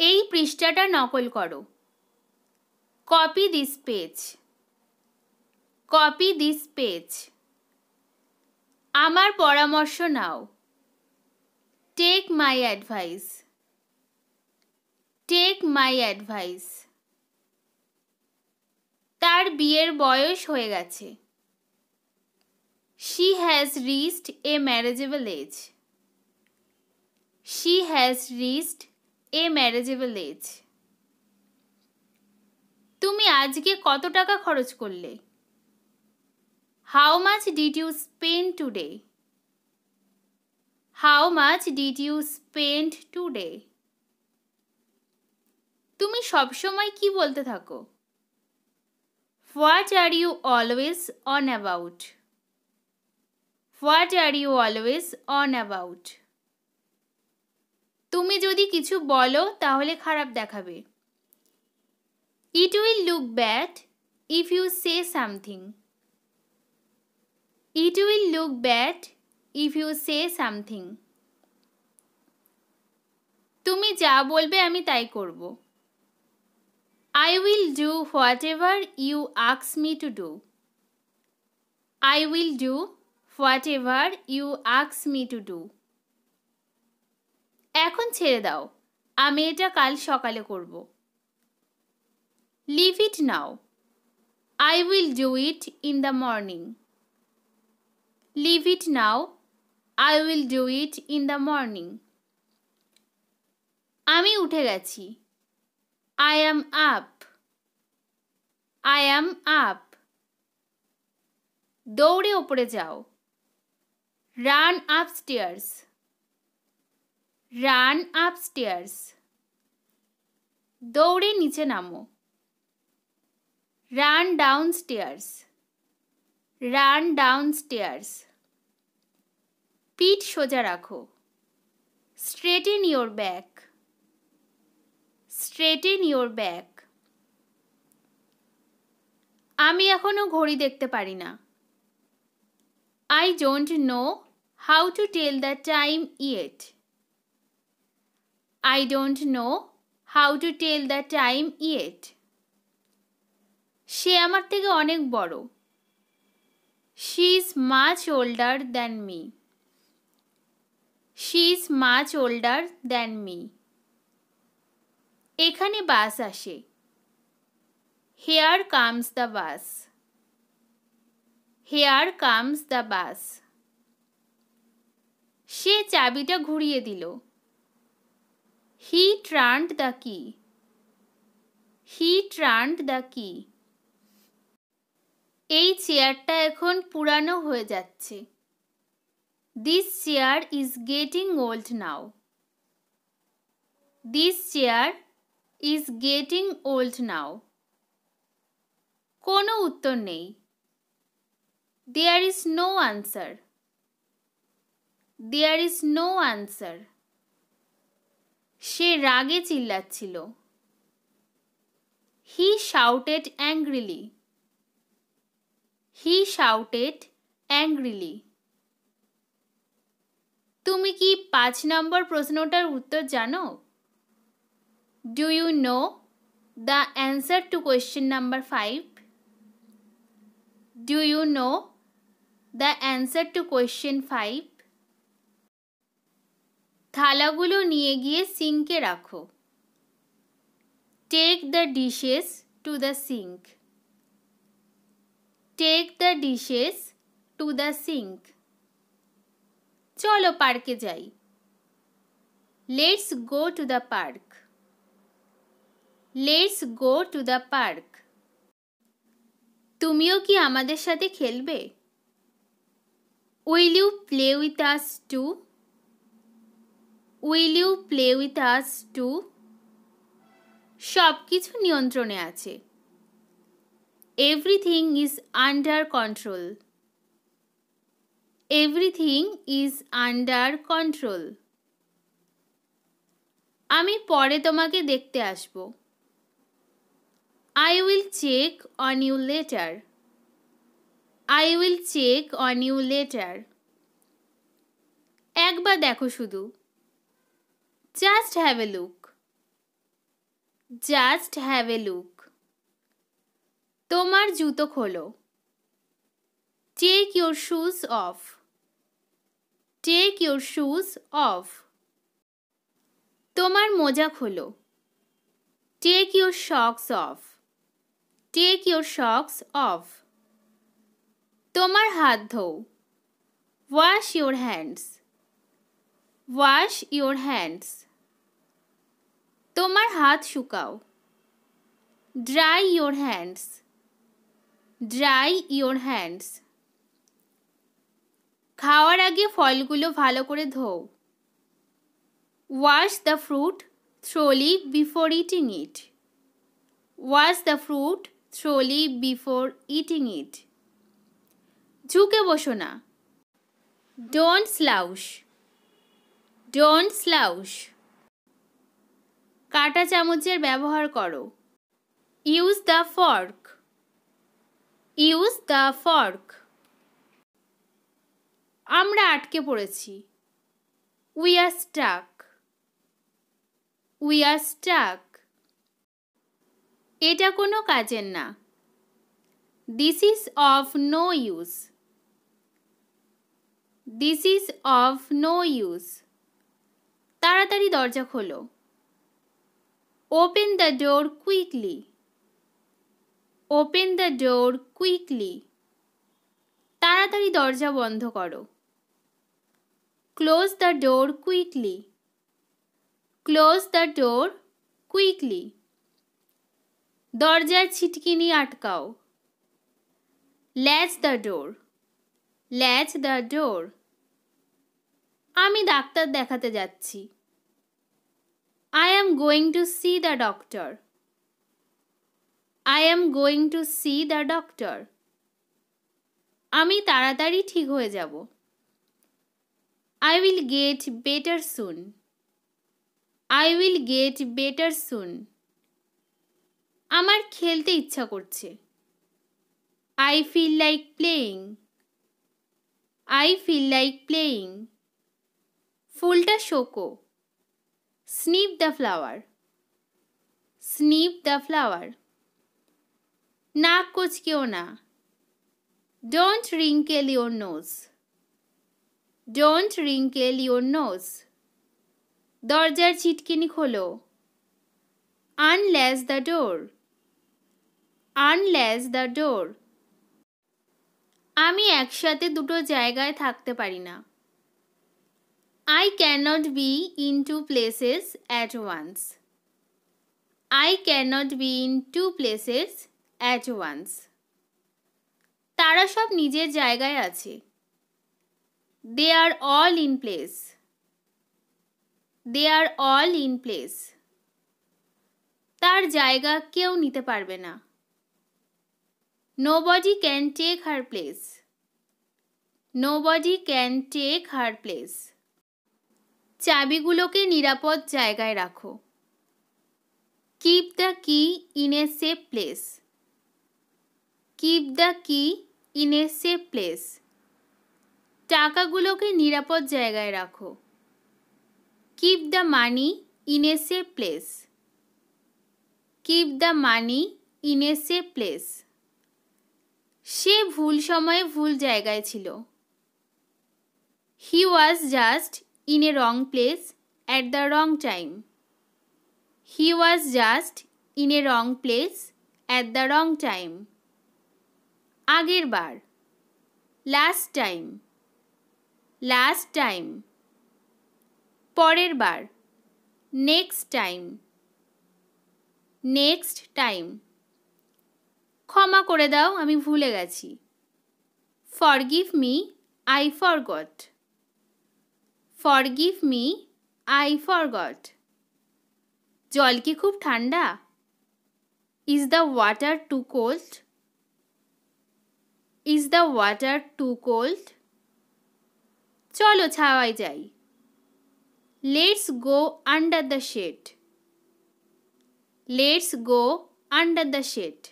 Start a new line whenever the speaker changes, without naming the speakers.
এই পৃষ্ঠাটা নকল করো। Copy this page. Copy this page. আমার পরামর্শ নাও। Take my advice. Take my advice. তার বিয়ের বয়স হয়ে গেছে। She has reached a marriageable age. She has reached a marriageable age. তুমি আজকে কত টাকা খরচ করলে? How much did you spend today? How much did you spend today? তুমি সবসময় কি বলতে থাকো? What are you always on about? What are you always on about? তুমি যদি কিছু বলো তাহলে খারাপ দেখাবে। It will look bad if you say something. It will look bad if you say something. তুমি যা বলবে আমি তাই করব। I will do whatever you ask me to do. I will do whatever you ask me to do. এখন ছেড়ে দাও, আমি এটা কাল সকালে করব। Leave it now. I will do it in the morning. Leave it now. I will do it in the morning. আমি উঠে গেছি। I am up. I am up. দৌড়ে উপরে যাও। Run upstairs. Run upstairs. দৌড়ে নিচে নামো। Run downstairs. Run downstairs. পিঠ সোজা রাখো। Straighten your back. Straighten your back. আমি এখনো ঘড়ি দেখতে পারি না। I don't know how to tell the time yet. I don't know how to tell the time yet. সে আমার থেকে অনেক বড়। She is much older than me. She is much older than me. এখানে বাস আসে। Here comes the bus. Here comes the bus. সে চাবিটা ঘুরিয়ে দিল। He turned the key. He turned the key. এই চেয়ারটা এখন পুরানো হয়ে যাচ্ছে। This chair is getting old now. This chair is getting old now. কোনো উত্তর নেই। There is no answer. There is no answer. সে রাগে চিল্লাচ্ছিল। He shouted angrily. He shouted angrily. তুমি কি 5 নম্বর প্রশ্নটার উত্তর জানো? Do you know the answer to question number 5? Do you know the answer to question 5? থালাগুলো নিয়ে গিয়ে সিঙ্কে রাখো। Take the dishes to the sink. Take the dishes to the sink. চলো পার্কে যাই। Let's go to the park. Let's go to the park. তুমিও কি আমাদের সাথে খেলবে? Will you play with us too? Will you play with us too? সব কিছু নিয়ন্ত্রণে আছে। Everything is under control. Everything is under control. আমি পরে তোমাকে দেখতে আসব। I will check on you later. I will check on you later. একবার দেখো শুধু। Just have a look. Just have a look. তোমার জুতো খোলো। Take your shoes off. Take your shoes off. তোমার মোজা খোলো। Take your socks off. Take your socks off. তোমার হাত ধোও। Wash your hands. Wash your hands. তোমার হাত শুকাও। Dry your hands. Dry your hands. খাওয়ার আগে ফলগুলো ভালো করে ধোও। Wash the fruit thoroughly before eating it. Wash the fruit thoroughly before eating it. ঝুঁকে বসো না। Don't slouch. Don't slouch. কাঁটা চামচের ব্যবহার করো। Use the fork. Use the fork. আমরা আটকে পড়েছি। We are stuck. We are stuck. এটা কোনো কাজের না। This is of no use. This is of no use. তাড়াতাড়ি দরজা খোলো। Open the door quickly. Open the door quickly. তাড়াতাড়ি দরজা বন্ধ করো। Close the door quickly. Close the door quickly. দরজার ছিটকিনি আটকাও। Latch the door. Latch the door. আমি doctor দেখাতে যাচ্ছি। I am going to see the doctor. I am going to see the doctor. আমি তাড়াতাড়ি ঠিক হয়ে যাব। I will get better soon. I will get better soon. আমার খেলতে ইচ্ছা করছে। I feel like playing. I feel like playing. ফুলটা শোকো। Snip the flower. Snip the flower. নাক কুঁচকেও না। Don't wrinkle your nose. Don't wrinkle your nose. দরজার ছিটকিনি খোলো। Unlatch the door. Unlatch the door. আমি একসাথে দুটো জায়গায় থাকতে পারি না। I cannot be in two places at once. I cannot be in two places at once. তারা সব নিজের জায়গায় আছে। They are all in place. They are all in place. তার জায়গা কেউ নিতে পারবে না। Nobody can take her place. Nobody can take her place. চাবিগুলোকে নিরাপদ জায়গায় রাখো। Keep the key in a safe place. Keep the key in a safe place. টাকাগুলোকে নিরাপদ জায়গায় রাখো। Keep the money in a safe place. Keep the money in a safe place. সে ভুল সময়ে ভুল জায়গায় ছিল। He was just in a wrong place at the wrong time. He was just in a wrong place at the wrong time. আগের বার। Last time. Last time. পরের বার। Next time. Next time. ক্ষমা করে দাও, আমি ভুলে গেছি। Forgive me, I forgot. Forgive me, I forgot. জল কি খুব ঠান্ডা? Is the water too cold? Is the water too cold? চলো ছাওয়ায় যাই। Let's go under the shade. Let's go under the shade.